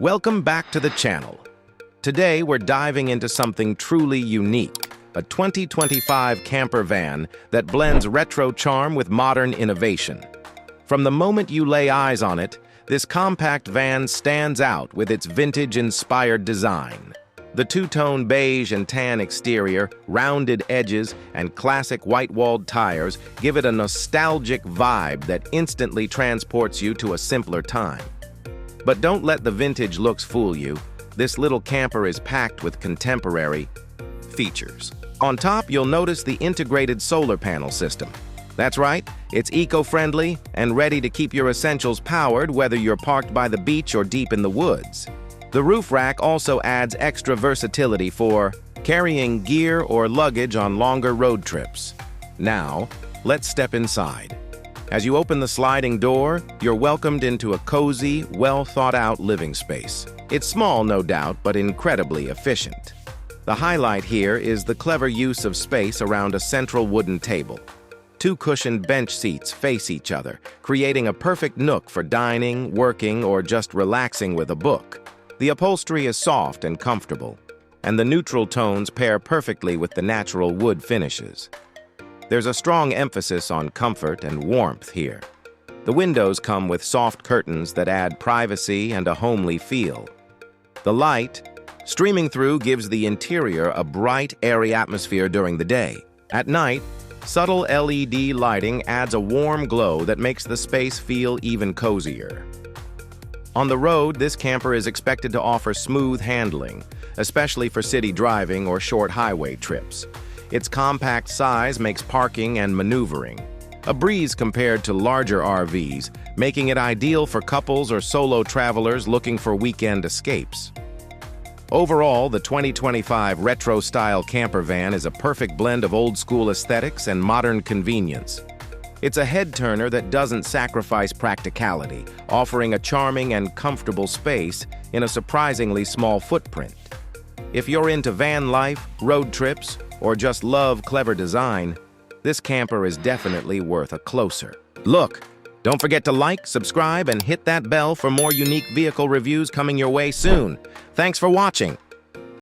Welcome back to the channel. Today we're diving into something truly unique, a 2025 camper van that blends retro charm with modern innovation. From the moment you lay eyes on it, this compact van stands out with its vintage-inspired design. The two-tone beige and tan exterior, rounded edges, and classic white-walled tires give it a nostalgic vibe that instantly transports you to a simpler time. But don't let the vintage looks fool you. This little camper is packed with contemporary features. On top, you'll notice the integrated solar panel system. That's right, it's eco-friendly and ready to keep your essentials powered whether you're parked by the beach or deep in the woods. The roof rack also adds extra versatility for carrying gear or luggage on longer road trips. Now, let's step inside. As you open the sliding door, you're welcomed into a cozy, well-thought-out living space. It's small, no doubt, but incredibly efficient. The highlight here is the clever use of space around a central wooden table. Two cushioned bench seats face each other, creating a perfect nook for dining, working, or just relaxing with a book. The upholstery is soft and comfortable, and the neutral tones pair perfectly with the natural wood finishes. There's a strong emphasis on comfort and warmth here. The windows come with soft curtains that add privacy and a homely feel. The light streaming through gives the interior a bright, airy atmosphere during the day. At night, subtle LED lighting adds a warm glow that makes the space feel even cozier. On the road, this camper is expected to offer smooth handling, especially for city driving or short highway trips. Its compact size makes parking and maneuvering a breeze compared to larger RVs, making it ideal for couples or solo travelers looking for weekend escapes. Overall, the 2025 retro-style camper van is a perfect blend of old-school aesthetics and modern convenience. It's a head-turner that doesn't sacrifice practicality, offering a charming and comfortable space in a surprisingly small footprint. If you're into van life, road trips, or just love clever design, this camper is definitely worth a closer look. Don't forget to like, subscribe, and hit that bell for more unique vehicle reviews coming your way soon. Thanks for watching.